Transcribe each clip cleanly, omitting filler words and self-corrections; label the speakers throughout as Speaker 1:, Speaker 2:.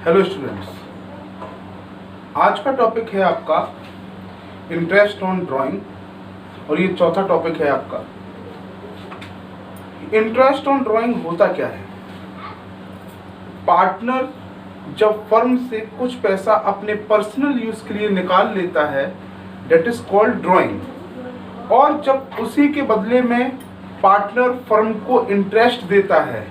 Speaker 1: Hello students, आज का topic है आपका इंटरेस्ट ऑन ड्राइंग और ये चौथा टॉपिक है आपका। इंटरेस्ट ऑन ड्राइंग होता क्या है? पार्टनर जब फर्म से कुछ पैसा अपने पर्सनल यूज के लिए निकाल लेता है, दैट इज कॉल्ड ड्राइंग, और जब उसी के बदले में पार्टनर फर्म को इंटरेस्ट देता है,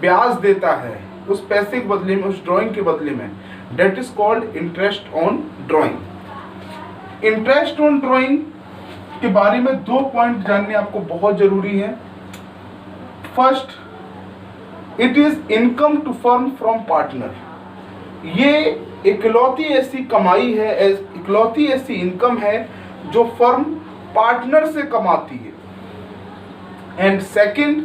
Speaker 1: ब्याज देता है उस पैसे के बदले में, उस ड्राइंग के बदले में, that is called interest on drawing. Interest on drawing के बारे में 2 पॉइंट जानने आपको बहुत जरूरी है। First, it is income to firm from partner. ये इकलौती ऐसी कमाई है, इकलौती ऐसी इनकम है जो फर्म पार्टनर से कमाती है। एंड सेकंड,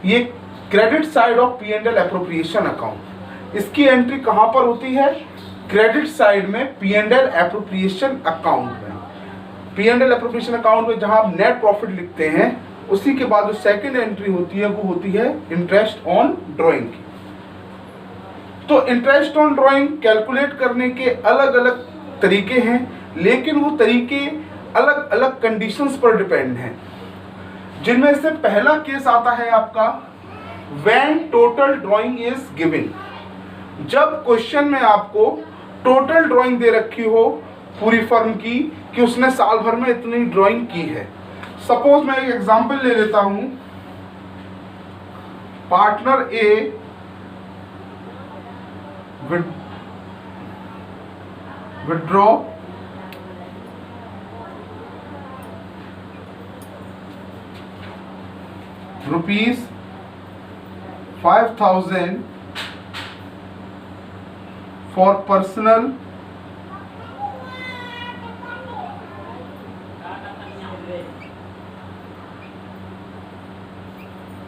Speaker 1: ये credit side of P&L appropriation account. इसकी एंट्री कहां पर होती है? क्रेडिट साइड में P&L एप्रोप्रिएशन अकाउंट में। P&L एप्रोप्रिएशन अकाउंट में जहां आप नेट प्रॉफिट लिखते हैं, उसी के बाद जो सेकंड एंट्री होती है वो होती है इंटरेस्ट ऑन ड्राइंग की। तो इंटरेस्ट ऑन ड्राइंग कैलकुलेट करने के अलग अलग तरीके हैं, लेकिन वो तरीके अलग अलग कंडीशंस पर डिपेंड हैं। जिनमें से पहला केस आता है आपका when total drawing is given। जब क्वेश्चन में आपको टोटल ड्राइंग दे रखी हो पूरी फर्म की कि उसने साल भर में इतनी ड्राइंग की है। सपोज मैं एक एग्जांपल ले लेता हूं, partner A withdraw rupees 5,000 for personal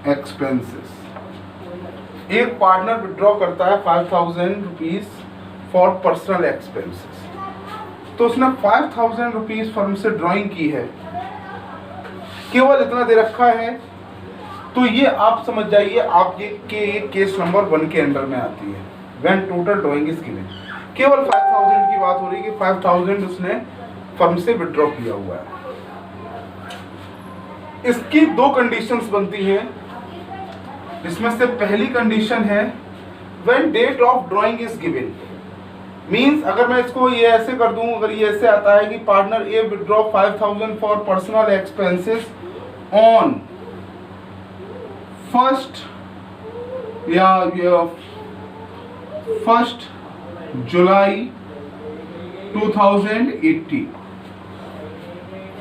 Speaker 1: expenses। एक पार्टनर विड्रॉ करता है 5,000 रुपीज फॉर पर्सनल एक्सपेंसेस। तो उसने 5,000 रुपीज फर्म से ड्राइंग की है, केवल इतना दे रखा है। तो ये आप समझ जाइए, आप ये केस नंबर 1 के अंडर में आती है। When total drawing is given, केवल 5,000 की बात हो रही है कि 5,000 उसने फर्म से विड्रॉ किया हुआ है। इसकी 2 कंडीशंस बनती हैं, जिसमें से पहली कंडीशन है when date of drawing is given. Means अगर मैं इसको ये ऐसे कर दूं, अगर ये ऐसे आता है कि partner A withdraw 5,000 for personal expenses on 1 July 2018।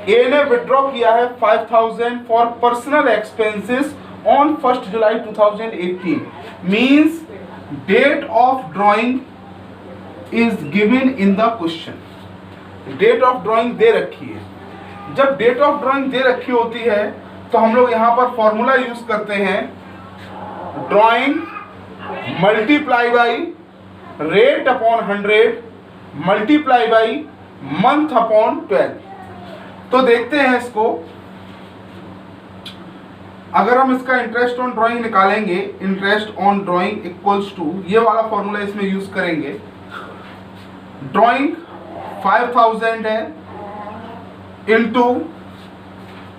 Speaker 1: A ने विड्रॉ किया है 5,000 for personal expenses on 1 July 2018। Means date of drawing is given in the question. Date of drawing दे रखी है। जब डेट ऑफ ड्राइंग दे रखी होती है तो हम लोग यहां पर फॉर्मूला यूज करते हैं, drawing multiply by rate upon 100 multiply by month upon 12। तो देखते हैं इसको, अगर हम इसका इंटरेस्ट ऑन ड्राइंग निकालेंगे, interest on drawing equals to, ये वाला फॉर्मूला इसमें यूज करेंगे। ड्राइंग 5,000 है इनटू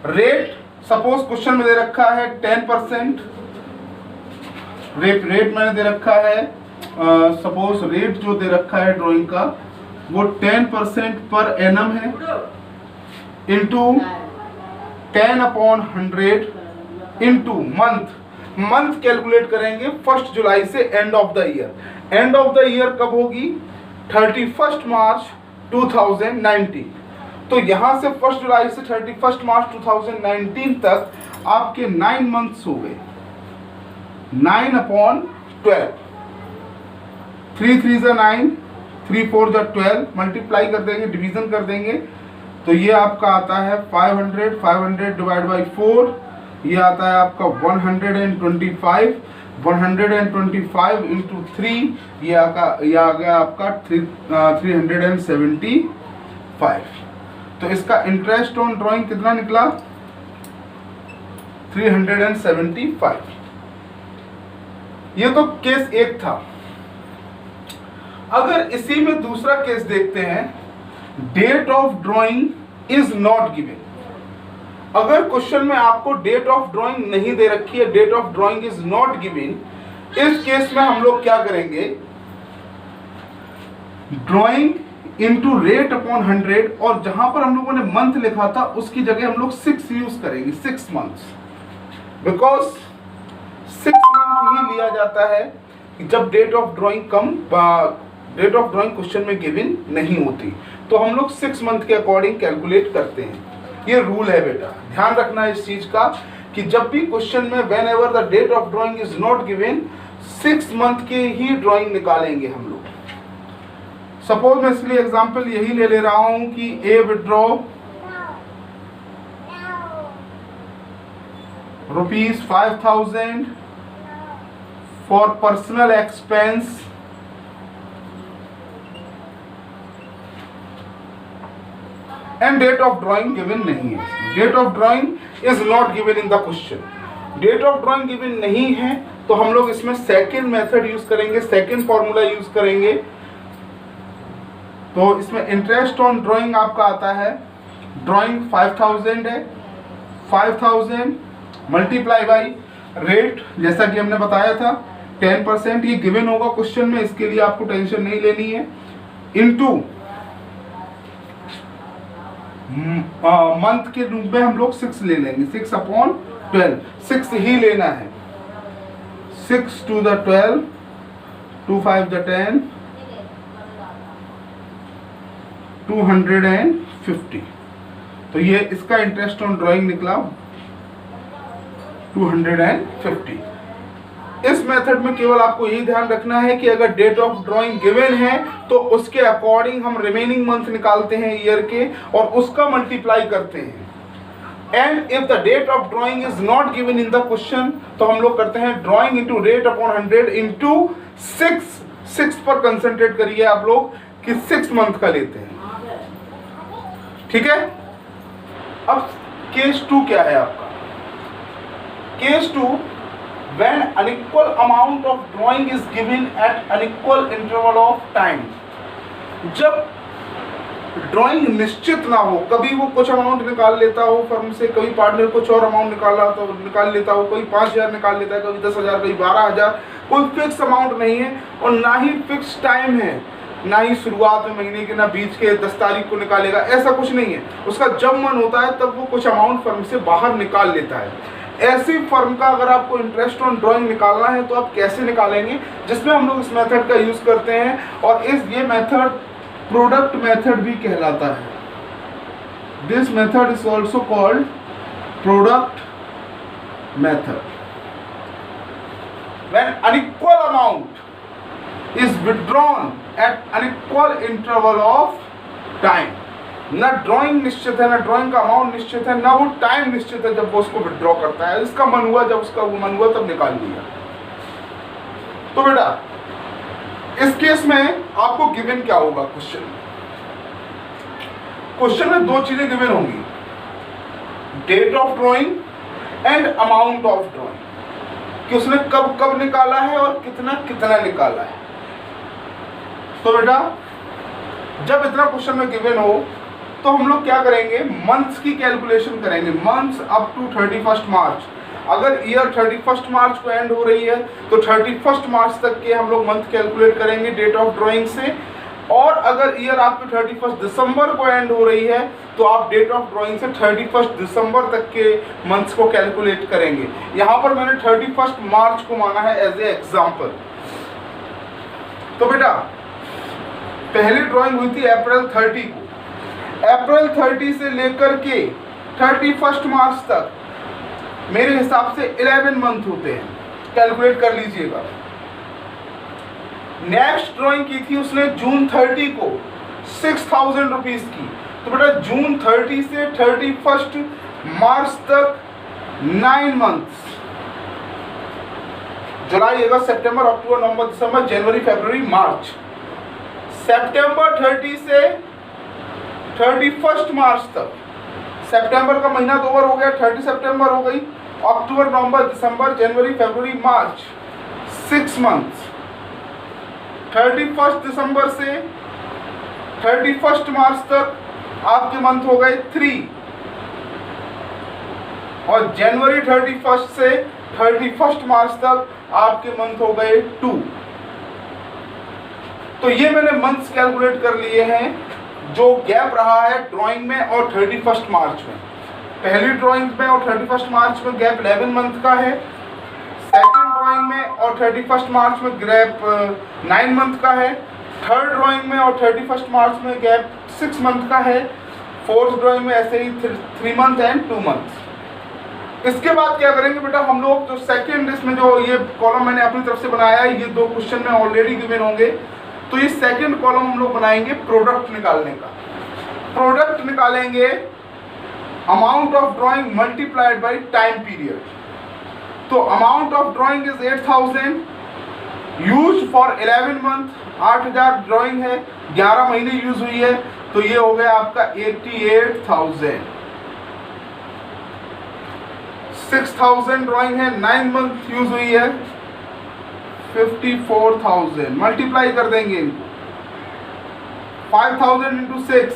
Speaker 1: रेट, सपोज क्वेश्चन में दे रखा है 10%। रेट मैंने दे रखा है, सपोज रेट जो दे रखा है ड्राइंग का वो 10% पर एनम है, into 10 upon 100 into month calculate करेंगे 1 जुलाई से end of the year. End of the year कब होगी? 31 मार्च 2019। तो यहां से 1 जुलाई से 31 मार्च 2019 तक आपके 9 मंथ्स हो गए। 9 अपॉन 12, 3 3 जा 9, 3 4 जा 12, मल्टीप्लाई कर देंगे, डिवीजन कर देंगे, तो ये आपका आता है 500 डिवाइड बाई 4, ये आता है आपका 125 इंटू 3, ये आ गया आपका 375। तो इसका इंटरेस्ट ऑन ड्राइंग कितना निकला? 375। ये तो केस 1 था। अगर इसी में दूसरा केस देखते हैं, date of drawing is not given. अगर क्वेश्चन में आपको डेट ऑफ ड्राइंग नहीं दे रखी है, date of drawing is not given, इस केस में हम लोग क्या करेंगे, ड्राइंग इनटू रेट अपॉन 100, और जहां पर हम लोगों ने मंथ लिखा था उसकी जगह हम लोग 6 यूज करेंगे, 6 मंथ्स, बिकॉज 6 मंथ ही लिया जाता है जब डेट ऑफ ड्राइंग क्वेश्चन में गिवन नहीं होती, तो हम लोग 6 मंथ के अकॉर्डिंग कैलकुलेट करते हैं। ये रूल है बेटा, ध्यान रखना इस चीज का कि जब भी क्वेश्चन में whenever the date of drawing is not given, 6 month के ही ड्राइंग निकालेंगे हम लोग। सपोज मैं इसलिए एग्जांपल यही ले रहा हूं कि A withdraw ₹5,000 for personal expense and date of drawing given नहीं है। Date of drawing is not given in the question. Date of drawing given नहीं है तो हम लोग इसमें सेकेंड मेथड यूज करेंगे, सेकेंड फॉर्मूला यूज करेंगे। तो इसमें इंटरेस्ट ऑन ड्राइंग आपका आता है, ड्राइंग 5,000 है, 5,000 मल्टीप्लाई बाई रेट, जैसा कि हमने बताया था 10%, ये गिवन होगा क्वेश्चन में, इसके लिए आपको टेंशन नहीं लेनी है, इनटू मंथ के रूप में हम लोग 6 ले लेंगे, 6 अपॉन 12, 6 ही लेना है, 6 to the 12, 2 5 the 10, 250। तो ये इसका इंटरेस्ट ऑन ड्राइंग निकला 250। इस मेथड में केवल आपको यही ध्यान रखना है कि अगर डेट ऑफ ड्राइंग गिवन है तो उसके अकॉर्डिंग हम रिमेनिंग मंथ निकालते हैं ईयर के और उसका मल्टीप्लाई करते हैं। And if the date of drawing is not given in the question तो हम लोग करते हैं drawing into rate upon 100 into 6 पर कंसंट्रेट करिए आप लोग कि 6 मंथ का लेते हैं। ठीक है। अब केस 2 क्या है आपका? Case 2, when unequal amount of drawing is given at unequal interval of time। जब ड्राइंग निश्चित ना हो, कभी वो कुछ अमाउंट निकाल लेता हो फर्म से, कभी पार्टनर कुछ और अमाउंट निकाल लेता हो, कोई 5,000 निकाल लेता है, कभी 10,000, कभी 12,000, कोई फिक्स अमाउंट नहीं है और ना ही फिक्स टाइम है, ना ही शुरुआत में महीने के ना बीच के 10 तारीख को निकालेगा, ऐसा कुछ नहीं है। उसका जब मन होता है तब वो कुछ अमाउंट फर्म से बाहर निकाल लेता है। ऐसी फर्म का अगर आपको इंटरेस्ट ऑन ड्राइंग निकालना है तो आप कैसे निकालेंगे, जिसमें हम लोग इस मेथड का यूज करते हैं और ये मेथड प्रोडक्ट मेथड भी कहलाता है। This method is also called product method. When unequal amount is withdrawn at unequal interval of time, ना ड्राइंग निश्चित है, ना ड्राइंग का अमाउंट निश्चित है, ना वो टाइम निश्चित है जब वो उसको विड्रॉ करता है, इसका मन हुआ जब उसका वो मन हुआ तब निकाल लिया। तो बेटा इस केस में आपको गिवन क्या होगा? क्वेश्चन में 2 चीजें गिवन होंगी, date of drawing and amount of drawing, कि उसने कब कब निकाला है और कितना कितना निकाला है। तो बेटा जब इतना क्वेश्चन में गिवन हो तो हम लोग क्या करेंगे, मंथ्स की कैलकुलेशन करेंगे, मंथ्स अप टू 31 मार्च। अगर ईयर 31 मार्च को एंड हो रही है तो 31 मार्च तक के हम लोग मंथ कैलकुलेट करेंगे डेट ऑफ ड्राइंग से, और अगर ईयर आपकी 31 दिसंबर को एंड हो रही है तो आप डेट ऑफ ड्राइंग से 31 दिसंबर तक के मंथ्स को कैलकुलेट करेंगे। यहाँ पर मैंने 31 मार्च को माना है एज ए एग्जाम्पल। तो बेटा पहली ड्राइंग हुई थी अप्रैल 30 को, अप्रैल 30 से लेकर के 31 मार्च तक मेरे हिसाब से 11 मंथ होते हैं, कैलकुलेट कर लीजिएगा। नेक्स्ट ड्राइंग की थी उसने जून 30 को 6,000 रुपीज की, तो बेटा जून 30 से 31 मार्च तक 9 मंथ्स, जुलाई, अगस्त, सितंबर, अक्टूबर, नवंबर, दिसंबर, जनवरी, फरवरी, मार्च। सितंबर 30 से 31 मार्च तक, सितंबर का महीना तो ओवर हो गया, 30 सितंबर हो गई, अक्टूबर, नवंबर, दिसंबर, जनवरी, फरवरी, मार्च, 6 मंथ्स। 31 दिसंबर से 31 मार्च तक आपके मंथ हो गए 3, और जनवरी 31 से 31 मार्च तक आपके मंथ हो गए 2। तो ये मैंने मंथ्स कैलकुलेट कर लिए हैं जो गैप रहा है ड्राइंग में और 31 मार्च में। पहली ड्राइंग में और 31 मार्च में गैप 11 मंथ का है, सेकंड ड्राइंग में और 31 मार्च में गैप 9 मंथ का है, थर्ड ड्राइंग में और 31 मार्च में गैप 6 मंथ का है, फोर्थ ड्राइंग में ऐसे ही 3 मंथ एंड 2 मंथ। इसके बाद क्या करेंगे बेटा, हम लोग जो सेकंड इसमें जो ये कॉलम मैंने अपनी तरफ से बनाया है, ये 2 क्वेश्चन में ऑलरेडी गिवन होंगे, तो ये सेकंड कॉलम हम लोग बनाएंगे प्रोडक्ट निकालने का। प्रोडक्ट निकालेंगे amount of drawing multiplied by time period. तो amount of drawing is 8000 use for 11 month, 8000 drawing है, 11 महीने यूज हुई है, तो ये हो गया आपका 88,000। 6000 ड्राइंग है, 9 मंथ यूज हुई है, 54,000। मल्टीप्लाई कर देंगे इनको, 5000 इंटू 6,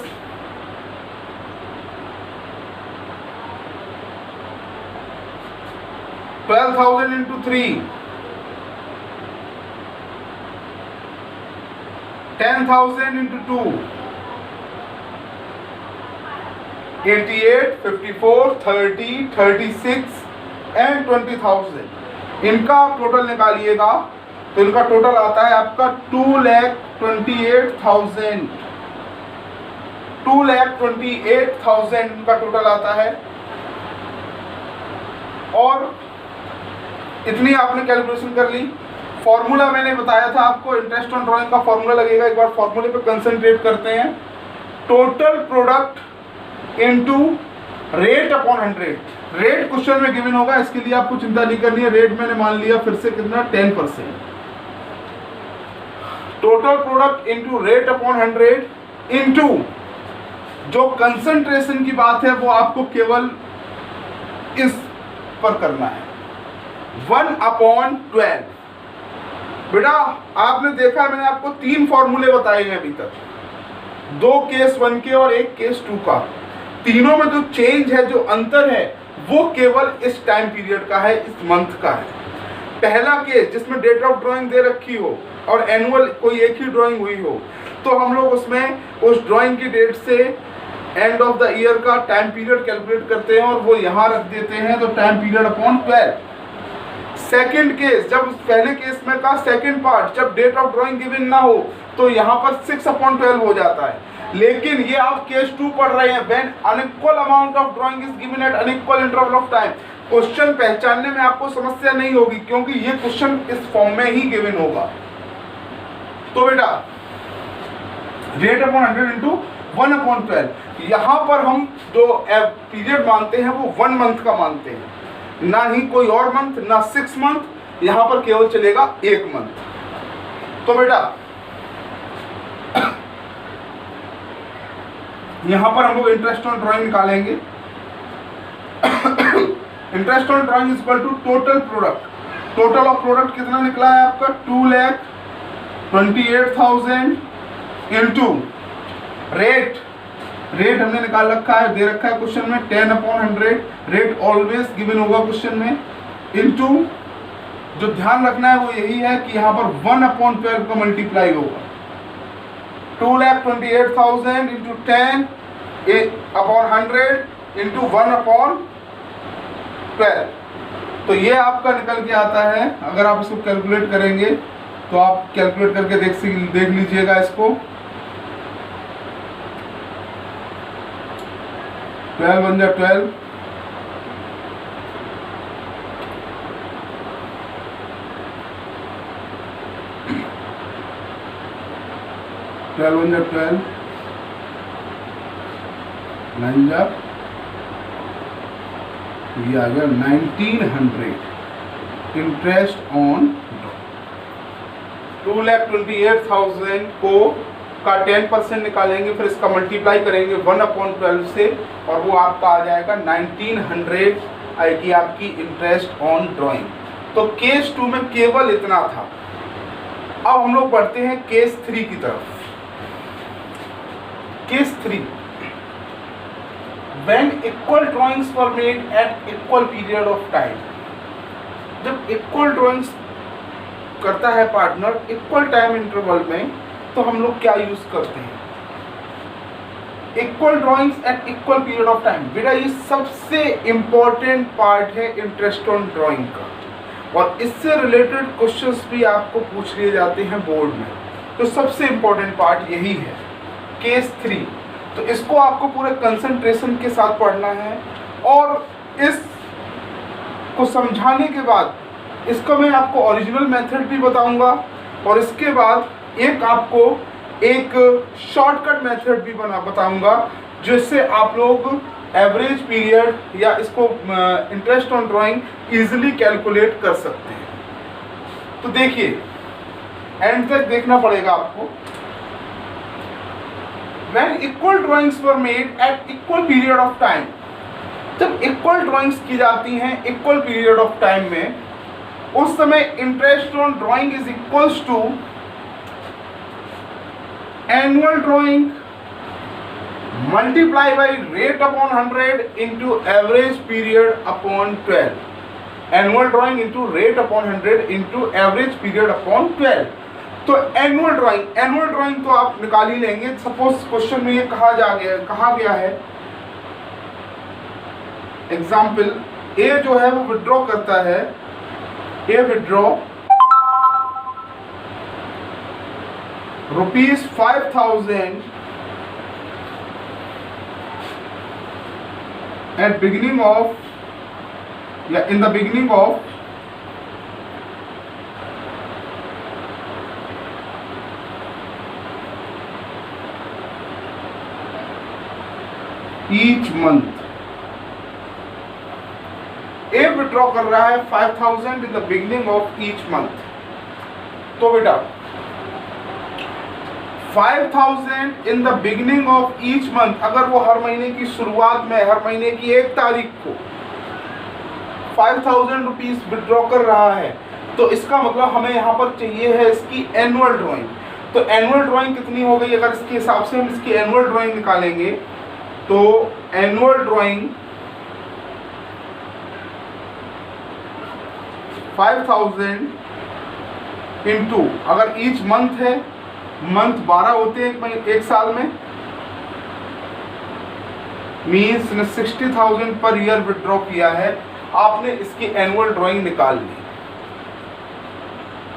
Speaker 1: 12,000 इंटू 3, 10,000 इंटू 2, 88, 54, 30, 36 एंड 20,000। इनका टोटल निकालिएगा तो इनका टोटल आता है आपका 2,28,000। 2,28,000 इनका टोटल आता है। और इतनी आपने कैलकुलेशन कर ली। फॉर्मूला मैंने बताया था आपको, इंटरेस्ट ऑन ड्राइंग का फॉर्मूला लगेगा। एक बार फॉर्मूले पे कंसंट्रेट करते हैं। Total product into rate upon 100। Rate question में गिवन होगा, इसके लिए आपको चिंता नहीं करनी है। रेट मैंने मान लिया फिर से कितना, 10%। Total product into rate upon 100 into जो कंसंट्रेशन की बात है वो आपको केवल इस पर करना है, 1/12। बेटा आपने देखा है, मैंने आपको 3 फॉर्मूले बताए हैं अभी तक, 2 केस 1 के और 1 केस 2 का। तीनों में जो चेंज है, जो अंतर है, वो केवल इस टाइम पीरियड का है, इस मंथ का है। पहला केस जिसमें डेट ऑफ ड्राइंग दे रखी हो और एनुअल कोई एक ही ड्राइंग हुई हो, तो हम लोग उसमें उस ड्राइंग की डेट से एंड ऑफ द ईयर का टाइम पीरियड कैलकुलेट करते हैं और वो यहाँ रख देते हैं, तो time period upon 12। Second case, जब पहले केस में का सेकंड पार्ट, जब डेट ऑफ ड्राइंग गिवन ना हो, तो यहाँ पर 6/12 हो जाता है। लेकिन ये आप केस 2 पढ़ रहे हैं, when unequal amount of drawing is given at unequal interval of time. Question पहचानने में आपको समस्या नहीं होगी, क्योंकि ये क्वेश्चन इस फॉर्म में ही गिवन होगा। तो बेटा रेट अपॉन 100 इंटू 1/12, यहाँ पर हम जो पीरियड मानते हैं वो 1 मंथ का मानते हैं, ना ही कोई और मंथ, ना 6 मंथ, यहाँ पर केवल चलेगा 1 मंथ। तो बेटा यहाँ पर हम लोग इंटरेस्ट ऑन ड्राइंग निकालेंगे। Interest on drawing is equal to total product. Total of product कितना निकला है आपका, 2,28,000 इंटू रेट। रेट हमने निकाल रखा है, दे रखा है क्वेश्चन में 10/100। रेट ऑलवेज गिवन होगा क्वेश्चन में। इनटू जो ध्यान रखना है वो यही है कि यहाँ पर 1/12 का मल्टीप्लाई होगा। 2,28,000 इंटू 10/100 इंटू 1/12। तो ये आपका निकल के आता है। अगर आप इसको कैलकुलेट करेंगे तो आप कैलकुलेट करके देख लीजिएगा इसको। 12 1 जा 12, 12 1 जा 12, 9 जा, ये आ गया 1900 इंटरेस्ट ऑन 2,28,000 को का 10% निकालेंगे, फिर इसका मल्टीप्लाई करेंगे 1/12 से, और वो आपका आ जाएगा 1900 आएगी आपकी इंटरेस्ट ऑन ड्राइंग। तो केस 2 में केवल इतना था। अब हम लोग बढ़ते हैं केस 3 की तरफ। Case 3, when equal drawings were made at equal period of time। जब इक्वल ड्राइंग्स करता है पार्टनर इक्वल टाइम इंटरवल में, तो हम लोग क्या यूज करते हैं? Equal drawings at equal period of time. बेटा ये सबसे इंपॉर्टेंट पार्ट है इंटरेस्ट ऑन ड्राइंग का, और इससे रिलेटेड क्वेश्चंस भी आपको पूछ लिए जाते हैं बोर्ड में। तो सबसे इंपॉर्टेंट पार्ट यही है, केस 3। तो इसको आपको पूरे कंसंट्रेशन के साथ पढ़ना है, और इस को समझाने के बाद इसको मैं आपको ओरिजिनल मेथड भी बताऊंगा, और इसके बाद आपको एक शॉर्टकट मेथड भी बताऊंगा, जिससे आप लोग एवरेज पीरियड या इसको interest on drawing easily calculate कर सकते हैं। तो देखिए, एंड तक देखना पड़ेगा आपको। When equal drawings were made at equal period of time, जब इक्वल ड्राइंग्स की जाती हैं इक्वल पीरियड ऑफ टाइम में, उस समय interest on drawing is equals to annual drawing multiply by rate upon 100 into average period upon 12। Annual drawing into rate upon 100 into average period upon 12। तो annual drawing तो आप निकाल ही लेंगे। Suppose question में ये कहा गया है, एग्जाम्पल ए जो है वो विड्रॉ करता है, ए withdraw ₹5000 at beginning of in the beginning of each month। A withdraw कर रहा है 5000 in the beginning of each month. तो बेटा 5000 in the beginning of each month, अगर वो हर महीने की शुरुआत में, हर महीने की 1 तारीख को 5000 रुपीज विड्रॉ कर रहा है, तो इसका मतलब हमें यहाँ पर चाहिए है इसकी एनुअल ड्राइंग। तो एनुअल ड्राइंग कितनी हो गई? अगर इसके हिसाब से हम इसकी एनुअल ड्राइंग निकालेंगे, तो एनुअल ड्राइंग 5000 इंटू, अगर ईच मंथ है, मंथ 12 होते हैं एक साल में, मीन्स 60,000 पर ईयर विड्रॉ किया है आपने, इसकी एनुअल ड्राइंग निकाल ली।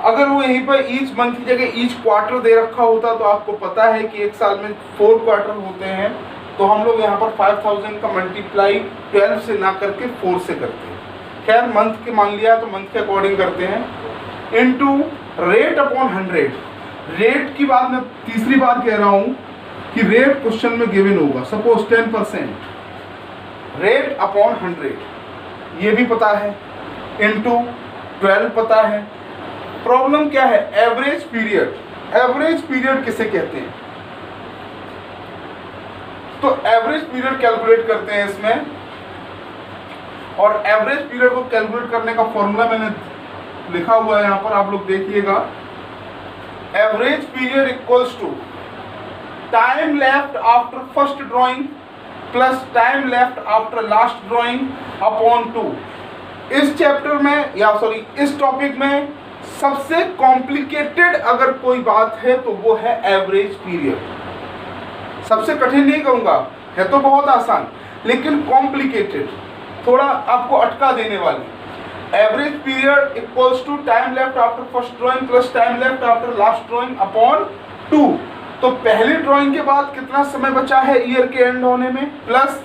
Speaker 1: अगर वो यहीं पर ईच मंथ की जगह ईच क्वार्टर दे रखा होता, तो आपको पता है कि एक साल में 4 क्वार्टर होते हैं, तो हम लोग यहाँ पर 5000 का मल्टीप्लाई 12 से ना करके 4 से करते हैं। खैर मंथ के मान लिया तो मंथ के अकॉर्डिंग करते हैं, इनटू रेट अपॉन 100। रेट की बात मैं तीसरी बार कह रहा हूं कि रेट क्वेश्चन में गिवन होगा, सपोज 10%, रेट अपॉन 100 ये भी पता है, इनटू 12 पता है। प्रॉब्लम क्या है? Average period. एवरेज पीरियड किसे कहते हैं? तो एवरेज पीरियड कैलकुलेट करते हैं इसमें, और एवरेज पीरियड को कैलकुलेट करने का फॉर्मूला मैंने लिखा हुआ है यहाँ पर, आप लोग देखिएगा। Average period equals to time left after first drawing plus time left after last drawing upon 2। इस चैप्टर में या सॉरी इस टॉपिक में सबसे कॉम्प्लिकेटेड अगर कोई बात है तो वो है एवरेज पीरियड। सबसे कठिन नहीं कहूँगा, है तो बहुत आसान, लेकिन कॉम्प्लिकेटेड, थोड़ा आपको अटका देने वाली। Average period equals to time left after first drawing plus time left after last drawing upon 2। तो पहली ड्राइंग के बाद कितना समय बचा है ईयर के एंड होने में, प्लस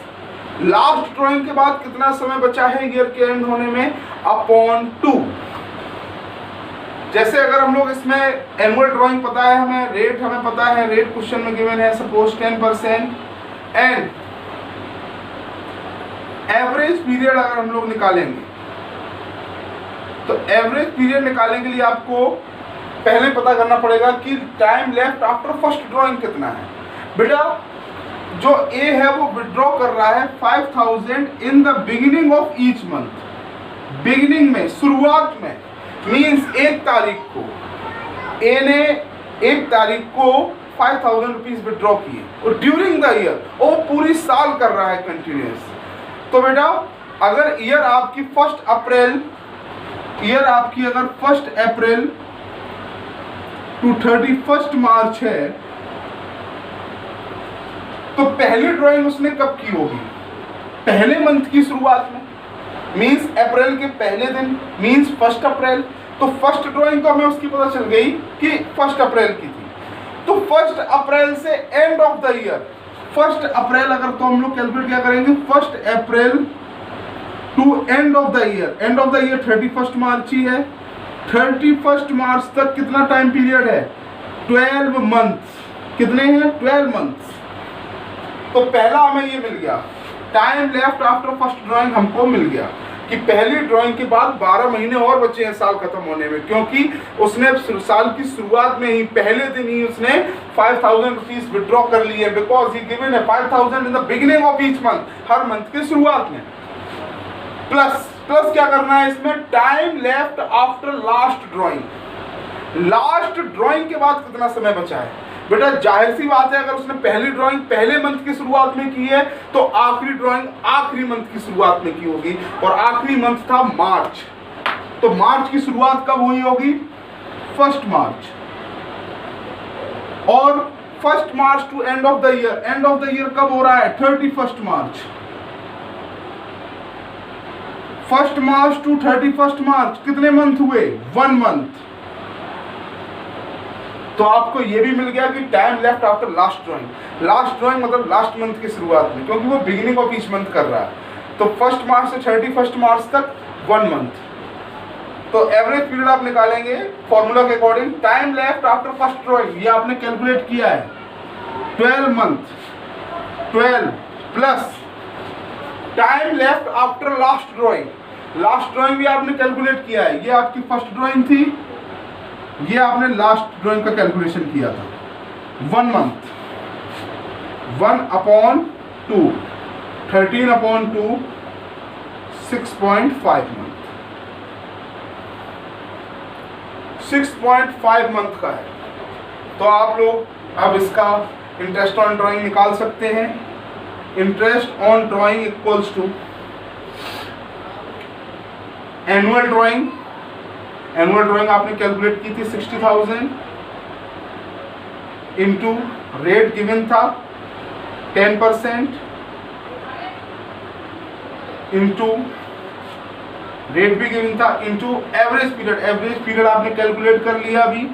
Speaker 1: लास्ट ड्राइंग के बाद कितना समय बचा है ईयर के एंड होने में, अपॉन 2। जैसे अगर हम लोग इसमें एनुअल ड्राइंग पता है हमें, रेट हमें पता है, रेट क्वेश्चन में गिवन है सपोज 10%, एंड एवरेज पीरियड अगर हम लोग निकालेंगे, तो एवरेज पीरियड निकालने के लिए आपको पहले पता करना पड़ेगा कि time left after first drawing कितना है। बेटा जो ए है वो विड्रॉ कर रहा है 5000 in the beginning of each month. Beginning में, शुरुआत में, मीन्स 1 तारीख को ए ने 1 तारीख को 5000 रुपीज विड्रॉ किए और ड्यूरिंग द ईयर, वो पूरी साल कर रहा है कंटिन्यूस। तो बेटा अगर ईयर आपकी 1 अप्रैल, ईयर आपकी अगर 1 अप्रैल टू 31 मार्च है, तो पहली ड्राइंग उसने कब की होगी? पहले मंथ की शुरुआत में, मींस अप्रैल के पहले दिन, मींस 1 अप्रैल। तो फर्स्ट ड्राइंग तो हमें उसकी पता चल गई कि 1 अप्रैल की थी। तो 1 अप्रैल से एंड ऑफ द ईयर, 1 अप्रैल अगर तो हम लोग कैलकुलेट क्या करेंगे, 1 April to end of the year, end of the year 31 मार्च ही है। 31 मार्च तक कितना टाइम पीरियड है? 12 मंथ्स। कितने हैं? 12 मंथ्स। तो पहला हमें ये मिल गया, time left after first drawing हमको मिल गया कि पहली ड्राइंग के बाद 12 महीने और बचे हैं साल खत्म होने में, क्योंकि उसने साल की शुरुआत में ही पहले दिन ही उसने 5000 रुपीज विड्रॉ कर लिए, बिकॉज ही गिवन है 5000 in the beginning of each month, her month की शुरुआत में। प्लस क्या करना है इसमें? Time left after last drawing, last drawing के बाद कितना समय बचा है। बेटा जाहिर सी बात है, अगर उसने पहली ड्राइंग पहले मंथ की शुरुआत में की है तो आखिरी ड्राइंग आखिरी मंथ की शुरुआत में की होगी, और आखिरी मंथ था मार्च। तो मार्च की शुरुआत कब हुई होगी? 1 मार्च। और 1 March two end of the year, end of the year कब हो रहा है? 31 मार्च। 1 मार्च टू 31 मार्च कितने मंथ हुए? 1 मंथ। तो आपको ये भी मिल गया कि time left after last drawing, last drawing मतलब लास्ट मंथ की शुरुआत में, क्योंकि वो बिगिनिंग ऑफ ईच मंथ कर रहा है। तो 1 मार्च से 31 मार्च तक 1 मंथ। तो एवरेज पीरियड आप निकालेंगे फॉर्मूला के according, time left after first drawing, ये आपने कैलकुलेट किया है 12 month, 12 plus time left after last drawing, last drawing भी आपने कैलकुलेट किया है। ये आपकी फर्स्ट ड्राइंग थी, ये आपने लास्ट ड्राइंग का कैलकुलेशन किया था। 1 मंथ, 1/2, 13/2, 6.5 मंथ, 6.5 मंथ का है। तो आप लोग अब इसका इंटरेस्ट ऑन ड्राइंग निकाल सकते हैं। Interest on drawing equals to annual drawing, annual drawing आपने कैलकुलेट की थी 60,000 इंटू रेट गिवन था 10% इंटू रेट भी गिवन था into average period, average period आपने कैलकुलेट कर लिया अभी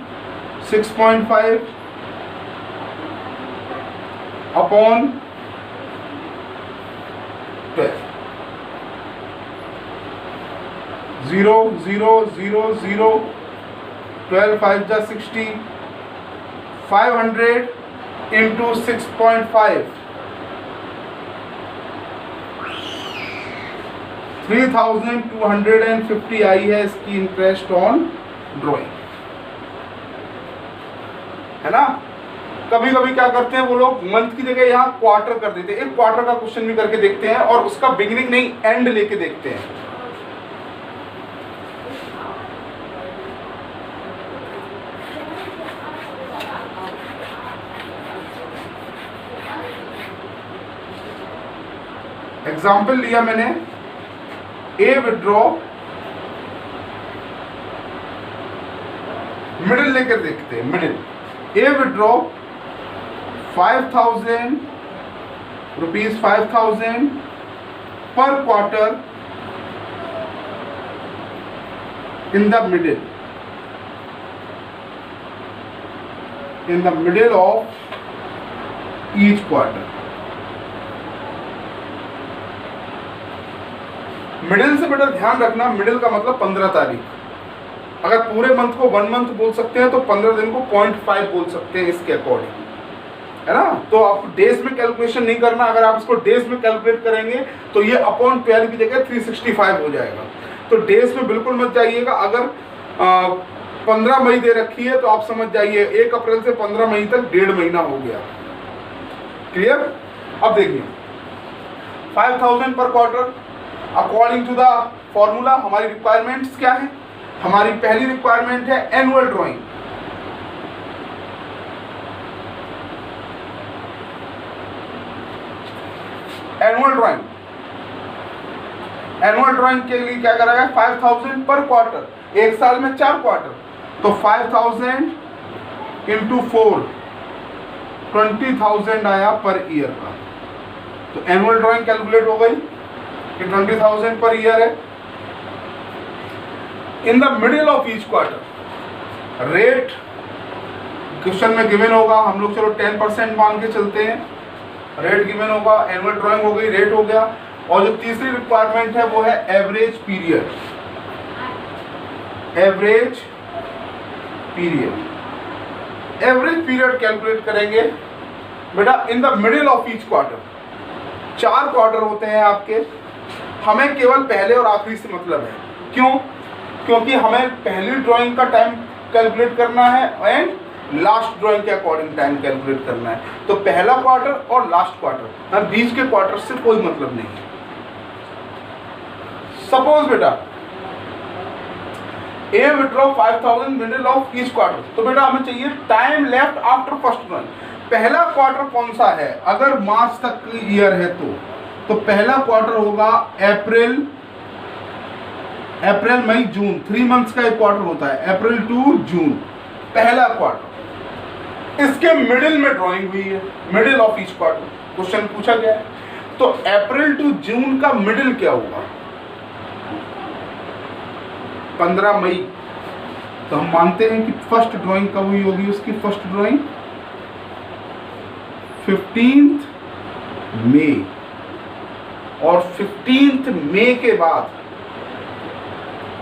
Speaker 1: 6.5 अपॉन 12, 0 0 0 0, 12 5 जा 60, 500 इंटू 6.5, 3250 आई है इसकी इंटरेस्ट ऑन ड्राइंग, है ना। कभी कभी क्या करते हैं वो लोग, मंथ की जगह यहाँ क्वार्टर कर देते हैं। एक क्वार्टर का क्वेश्चन भी करके देखते हैं और उसका बिगिनिंग नहीं एंड लेके देखते हैं। एग्जाम्पल लिया मैंने, ए विड्रॉ, मिडिल लेकर देखते हैं। मिडिल, ए विड्रॉ 5,000 रुपीज, 5,000 पर quarter in the middle, in the middle of each quarter. Middle से बेटा ध्यान रखना, मिडिल का मतलब 15 तारीख। अगर पूरे मंथ को 1 मंथ बोल सकते हैं तो 15 दिन को 0.5 बोल सकते हैं इसके अकॉर्डिंग, है ना। तो आप डेज में कैलकुलेशन नहीं करना, अगर आप इसको डेज में कैलकुलेट करेंगे तो ये अपॉन 12 की जगह 365 हो जाएगा। तो डेज में बिल्कुल मत जाइएगा। अगर 15 मई दे रखी है तो आप समझ जाइए 1 अप्रैल से 15 मई तक 1.5 महीना हो गया। क्लियर। अब देखिए 5,000 पर quarter according to the formula. हमारी रिक्वायरमेंट्स क्या है? हमारी पहली रिक्वायरमेंट है annual drawing, annual drawing, annual drawing के लिए क्या करेगा 5000 पर क्वार्टर, एक साल में 4 क्वार्टर, तो 5000 इंटू 4 20,000 आया पर ईयर का। तो एनुअल ड्राइंग कैलकुलेट हो गई कि 20,000 पर ईयर है। In the middle of each quarter rate question में गिवन होगा, हम लोग चलो 10% मान के चलते हैं, रेट गिवन होगा, एनुअल ड्राइंग हो गई, रेट हो गया। और जो तीसरी रिक्वायरमेंट है वो है average period, average period. Average period calculate करेंगे बेटा in the middle of each quarter. 4 quarter होते हैं आपके, हमें केवल पहले और आखिरी से मतलब है। क्यों? क्योंकि हमें पहली ड्राइंग का टाइम कैलकुलेट करना है एंड लास्ट ड्राइंग के अकॉर्डिंग टाइम कैलकुलेट करना है। तो पहला क्वार्टर और लास्ट क्वार्टर, बीच के क्वार्टर से कोई मतलब नहीं है। सपोज बेटा A withdraw 5000 middle of each quarter, तो बेटा हमें चाहिए time left after first drawing. पहला क्वार्टर कौन सा है? अगर मार्च तक ईयर है तो पहला क्वार्टर होगा अप्रैल मई जून, 3 मंथ्स का एक क्वार्टर होता है, अप्रैल टू जून पहला क्वार्टर। इसके मिडिल में ड्राइंग हुई है, middle of each quarter question पूछा गया है। तो अप्रैल टू जून का मिडिल क्या होगा? 15 मई। तो हम मानते हैं कि फर्स्ट ड्राइंग कब हुई होगी उसकी? फर्स्ट ड्राइंग 15 मई, और 15 मई के बाद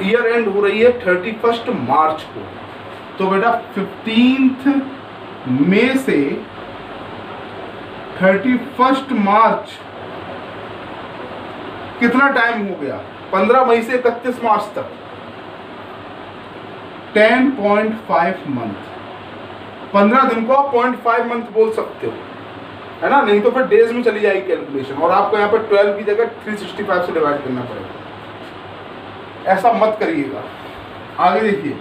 Speaker 1: ईयर एंड हो रही है 31 मार्च को। तो बेटा 15 मई से 31 मार्च कितना टाइम हो गया? 15 मई से 31 मार्च तक 10.5 मंथ। 15 दिन को आप 0.5 मंथ बोल सकते हो, है ना, नहीं तो फिर डेज में चली जाएगी कैलकुलेशन और आपको यहाँ पर 12 की जगह 365 से डिवाइड करना पड़ेगा। ऐसा मत करिएगा। आगे देखिए,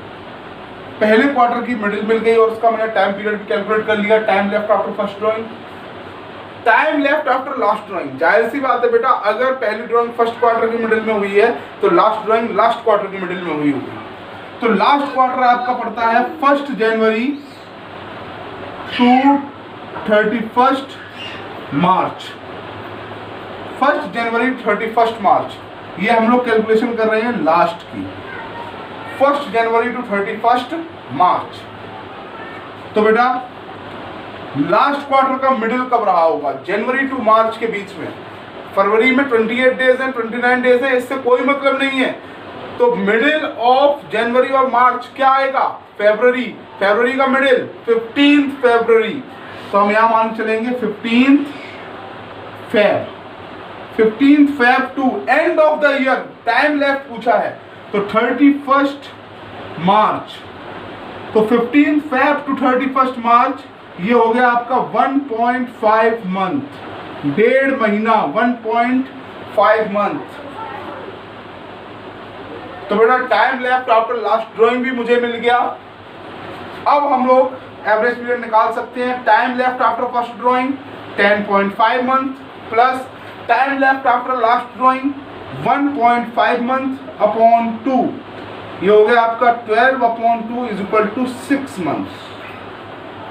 Speaker 1: पहले क्वार्टर की मिडिल मिल गई और उसका मैंने टाइम पीरियड भी कैलकुलेट कर लिया। Time left after first drawing, time left after last drawing. जाहिर सी बात है बेटा, अगर पहली ड्राइंग फर्स्ट क्वार्टर की मिडिल में हुई है तो लास्ट ड्राइंग लास्ट क्वार्टर की मिडिल में हुई होगी। तो लास्ट क्वार्टर आपका पड़ता है 1 जनवरी टू 31 मार्च। 1 जनवरी 31 मार्च, ये हम लोग कैलकुलेशन कर रहे हैं लास्ट की। 1 जनवरी टू 31 मार्च। तो बेटा लास्ट क्वार्टर का मिडिल कब रहा होगा? जनवरी टू मार्च के बीच में। फरवरी में 28 डेज हैं, 29 डेज है, इससे कोई मतलब नहीं है। तो मिडिल ऑफ जनवरी और मार्च क्या आएगा? फरवरी। फरवरी का मिडिल 15 फरवरी। तो हम यहां मान चलेंगे 15 Feb two end of the year. Time left पूछा है तो 31 मार्च। तो 15 फेब टू 31 मार्च, ये हो गया आपका 1.5 मंथ, 1.5 महीना, 1.5 मंथ। तो बेटा time left after last drawing भी मुझे मिल गया। अब हम लोग एवरेज पीरियड निकाल सकते हैं। Time left after first drawing 10.5 month plus time left after last drawing 1.5 month upon 2, ये हो गया आपका 12/2 is equal to 6 month.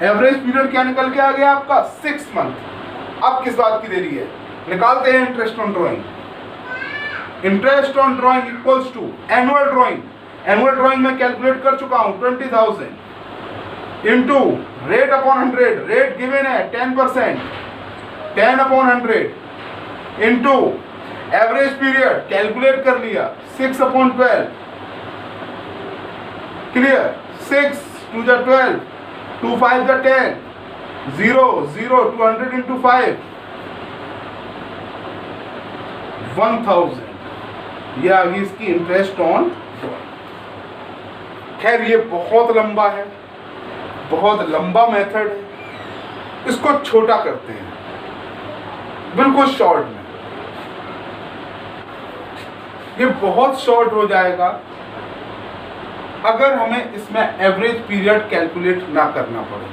Speaker 1: Average period क्या निकल के आ गया आपका? 6 मंथ। अब किस बात की देरी है? निकालते हैं interest on drawing. Interest on drawing equals to annual drawing. Annual drawing में कैलकुलेट कर चुका हूं 20,000 into rate upon 100। Rate given है 10%, 10/100 इंटू एवरेज पीरियड कैलकुलेट कर लिया 6/12। क्लियर? 6 2 जा 12, 2 5 जा 10, 0 0 200 इंटू 5 1000। ये आ गई इसकी इंटरेस्ट ऑन। खैर ये बहुत लंबा है, बहुत लंबा मेथड है, इसको छोटा करते हैं बिल्कुल शॉर्ट में। ये बहुत शॉर्ट हो जाएगा अगर हमें इसमें एवरेज पीरियड कैलकुलेट ना करना पड़े।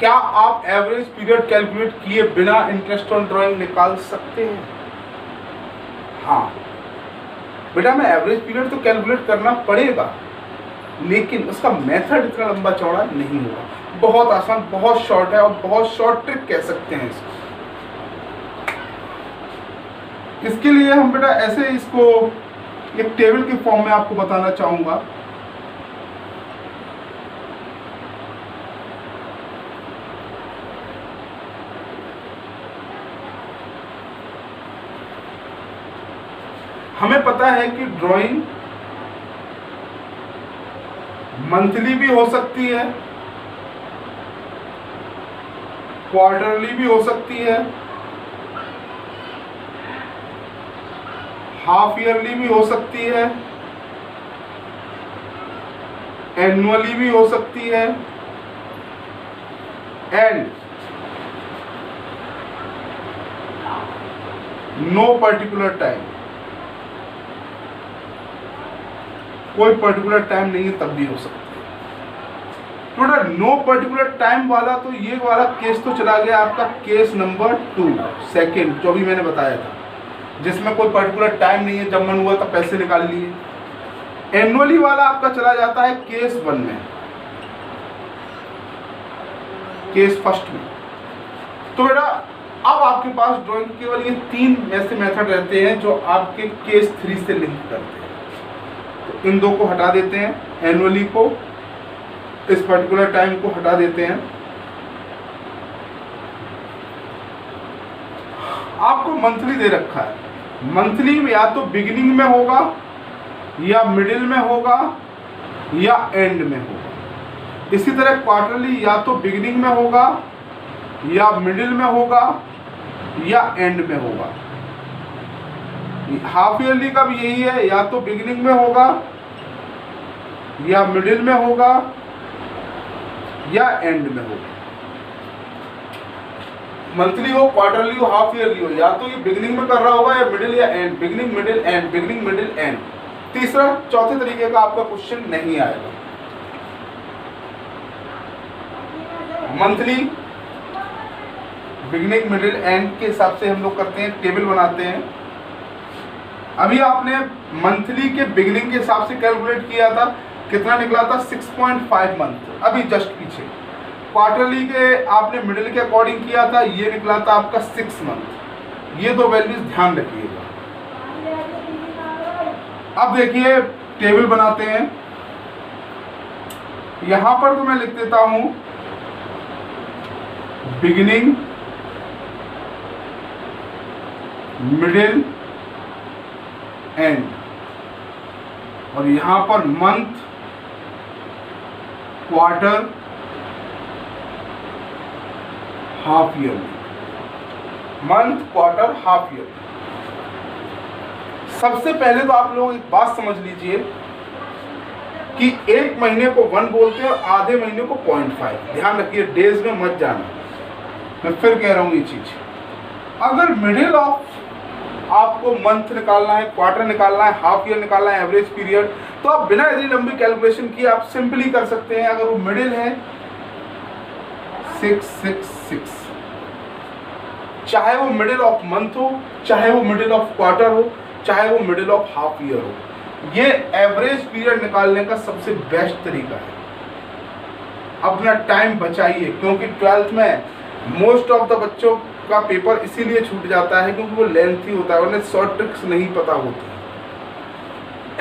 Speaker 1: क्या आप एवरेज पीरियड कैलकुलेट किए बिना इंटरेस्ट ऑन ड्राइंग निकाल सकते हैं? हाँ बेटा, मैं एवरेज पीरियड तो कैलकुलेट करना पड़ेगा, लेकिन उसका मेथड इतना लंबा चौड़ा नहीं होगा। बहुत आसान, बहुत शॉर्ट है और बहुत शॉर्ट ट्रिक कह सकते हैं इसको। इसके लिए हम बेटा ऐसे इसको एक टेबल के फॉर्म में आपको बताना चाहूंगा। हमें पता है कि ड्राइंग मंथली भी हो सकती है, क्वार्टरली भी हो सकती है, हाफ ईयरली भी हो सकती है, एनुअली भी हो सकती है, एंड नो पर्टिकुलर टाइम। कोई पर्टिकुलर टाइम नहीं है तब भी हो सकती है। थोड़ा नो पर्टिकुलर टाइम वाला तो ये वाला केस तो चला गया आपका केस नंबर 2 सेकेंड, जो भी मैंने बताया था, जिसमें कोई पर्टिकुलर टाइम नहीं है, जब मन हुआ तब पैसे निकाल लिए। एनुअली वाला आपका चला जाता है केस 1 में, केस फर्स्ट में। तो बेटा अब आपके पास ड्राइंग केवल ये 3 ऐसे मेथड रहते हैं जो आपके केस 3 से लिंक करते हैं। तो इन 2 को हटा देते हैं, एनुअली को, इस पर्टिकुलर टाइम को हटा देते हैं। आपको मंथली दे रखा है, मंथली में या तो बिगिनिंग में होगा, या मिडिल में होगा, या एंड में होगा। इसी तरह क्वार्टरली या तो बिगिनिंग में होगा, या मिडिल में होगा, या एंड में होगा। हाफ ईयरली का भी यही है, या तो बिगिनिंग में होगा, या मिडिल में होगा, या एंड में होगा। मंथली हो, क्वार्टरली हो, हाफ ईयरली हो, या तो ये बिगिनिंग में कर रहा होगा, या मिडिल या and, beginning middle and, beginning middle and. तीसरा चौथे तरीके का आपका क्वेश्चन नहीं आएगा। मंथली बिगिनिंग मिडिल एंड के हिसाब से हम लोग करते हैं, टेबल बनाते हैं। अभी आपने मंथली के बिगिनिंग के हिसाब से कैलकुलेट किया था, कितना निकला था 6.5 मंथ, अभी जस्ट पीछे। क्वार्टरली के आपने मिडिल के अकॉर्डिंग किया था, ये निकला था आपका 6 मंथ। ये 2 वैल्यूज ध्यान रखिएगा। अब देखिए टेबल बनाते हैं। यहां पर तो मैं लिख देता हूं बिगिनिंग, मिडिल, एंड, और यहां per month, quarter, half year. Month, quarter, half year. सबसे पहले तो आप लोग एक बात समझ लीजिए कि एक महीने को 1 बोलते हैं और आधे महीने को 0.5। ध्यान रखिए, डेज में मत जाना, मैं फिर कह रहा हूं ये चीज। अगर मिडिल ऑफ आपको मंथ निकालना है, क्वार्टर निकालना है, हाफ ईयर निकालना है, एवरेज पीरियड, तो आप बिना इतनी लंबी कैलकुलेशन किए आप सिंपली कर सकते हैं। अगर वो मिडिल है 666, चाहे वो मिडिल ऑफ मंथ हो, चाहे वो मिडिल ऑफ क्वार्टर हो, चाहे वो मिडिल ऑफ हाफ ईयर हो, ये एवरेज पीरियड निकालने का सबसे बेस्ट तरीका है। अपना टाइम बचाइए, क्योंकि 12th में मोस्ट ऑफ द बच्चों का पेपर इसीलिए छूट जाता है क्योंकि वो लेंथी होता है, उन्हें शॉर्ट ट्रिक्स नहीं पता होती।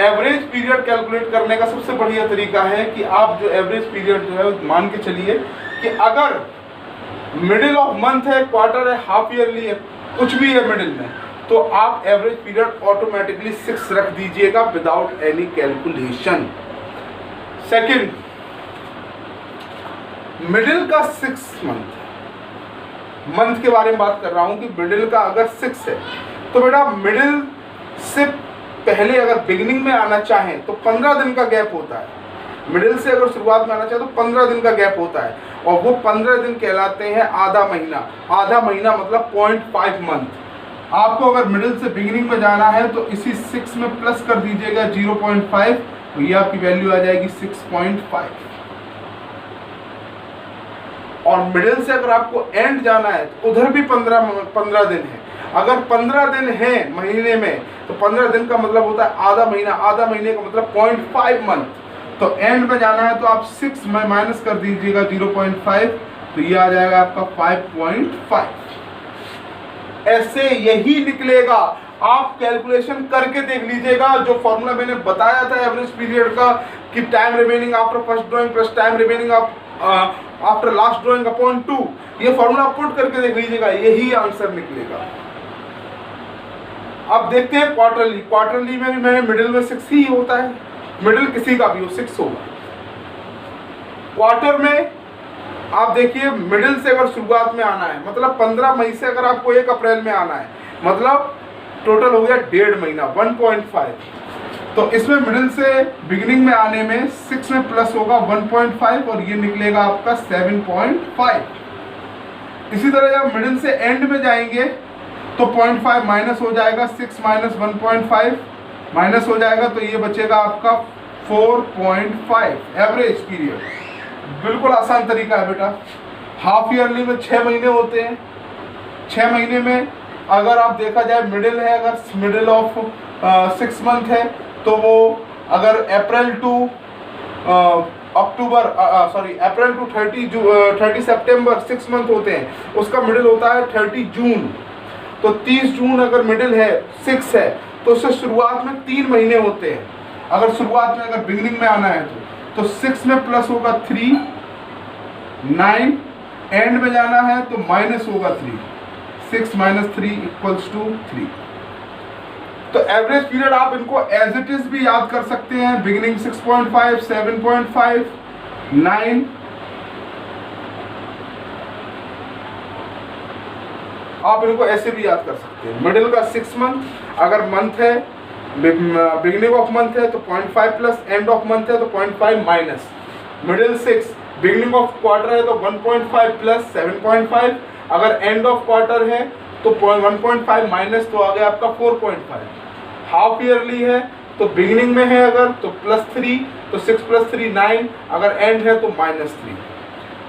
Speaker 1: एवरेज पीरियड कैलकुलेट करने का सबसे बढ़िया तरीका है कि आप जो एवरेज पीरियड जो है मान के चलिए कि अगर मिडिल ऑफ मंथ है, क्वार्टर है, हाफ ईयरली है, कुछ भी है मिडिल में, तो आप एवरेज पीरियड ऑटोमेटिकली 6 रख दीजिएगा without any calculation. Second, middle का 6 मंथ के बारे में बात कर रहा हूं कि मिडिल का अगर 6 है तो बेटा मिडिल से पहले अगर बिगिनिंग में आना चाहें तो 15 दिन का गैप होता है। मिडिल से अगर शुरुआत में आना चाहे तो 15 दिन का गैप होता है, और वो 15 दिन कहलाते हैं आधा महीना। आधा महीना मतलब 0.5 मंथ। आपको अगर मिडिल से बिगिनिंग में जाना है तो इसी 6 में प्लस कर दीजिएगा 0.5, तो ये आपकी वैल्यू आ जाएगी 6.5। और मिडिल से अगर आपको एंड जाना है तो उधर भी 15 दिन है। अगर 15 दिन है महीने में तो 15 दिन का मतलब होता है आधा महीना, आधा महीने का मतलब 0.5 मंथ। तो एंड में जाना है तो आप 6 में माइनस कर दीजिएगा 0.5, तो ये आ जाएगा आपका 5.5। ऐसे यही निकलेगा। आप कैलकुलेशन करके देख लीजिएगा। जो फॉर्मूला मैंने बताया था एवरेज पीरियड का कि time remaining after first drawing plus time remaining after last drawing upon 2, ये फॉर्मूला पुट करके देख लीजिएगा, यही आंसर निकलेगा। अब देखते हैं क्वार्टरली। क्वार्टरली में भी मैंने मिडिल में 6 ही होता है, मिडिल किसी का भी हो 6 होगा। क्वार्टर में आप देखिए मिडिल से अगर शुरुआत में आना है मतलब 15 मई से अगर आपको 1 अप्रैल में आना है मतलब टोटल हो गया 1.5 महीना 1.5। तो इसमें मिडिल से बिगिनिंग में आने में 6 में प्लस होगा 1.5 और ये निकलेगा आपका 7.5। इसी तरह जब मिडिल से एंड में जाएंगे तो 0.5 माइनस हो जाएगा, 6 माइनस 1.5 माइनस हो जाएगा, तो ये बचेगा आपका 4.5 एवरेज पीरियड। बिल्कुल आसान तरीका है बेटा। हाफ ईयरली में 6 महीने होते हैं। 6 महीने में अगर आप देखा जाए मिडिल है, अगर मिडिल ऑफ 6 मंथ है तो वो अगर April to October April to 30 सितंबर 6 मंथ होते हैं, उसका मिडिल होता है 30 जून। तो 30 जून अगर मिडिल है 6 है तो उससे शुरुआत में 3 महीने होते हैं। अगर शुरुआत में अगर बिगिनिंग में आना है तो 6 में प्लस होगा 3, 9, एंड में जाना है तो माइनस होगा 3, 6 माइनस 3 इक्वल्स टू 3। तो एवरेज पीरियड आप इनको एज इट इज भी याद कर सकते हैं। बिगिनिंग 6.5, 7.5, 9, आप इनको ऐसे भी याद कर सकते हैं। मिडिल का 6 मंथ, अगर मंथ है बिगिनिंग ऑफ मंथ है तो 0.5 प्लस, एंड ऑफ मंथ है तो 0.5 minus. Middle 6 beginning of quarter है तो 1.5 प्लस 7.5, अगर एंड ऑफ क्वार्टर है तो 1.5 माइनस, तो आ गया आपका 4.5। हाफ ईयरली है तो बिगिनिंग में है अगर तो +3, तो 6 + 3 9, अगर एंड है तो -3।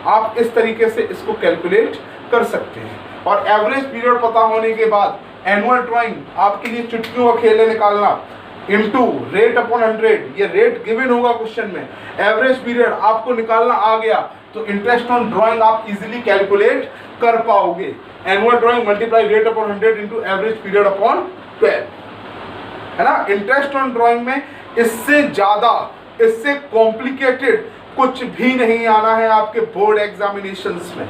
Speaker 1: आप इस तरीके से इसको कैलकुलेट कर सकते हैं। और एवरेज पीरियड पता होने के बाद एनुअल ड्राइंग आपके लिए चुटकियों का खेल है निकालना, इनटू रेट अपॉन 100, ये रेट गिवन होगा क्वेश्चन में। एवरेज पीरियड आपको निकालना आ गया तो इंटरेस्ट ऑन ड्राइंग आप इजीली कैलकुलेट कर पाओगे। Annual drawing multiply rate upon 100 into average period upon 12, है ना। इंटरेस्ट ऑन ड्राइंग में इससे ज्यादा, इससे कॉम्प्लिकेटेड कुछ भी नहीं आना है आपके बोर्ड एग्जामिनेशंस में।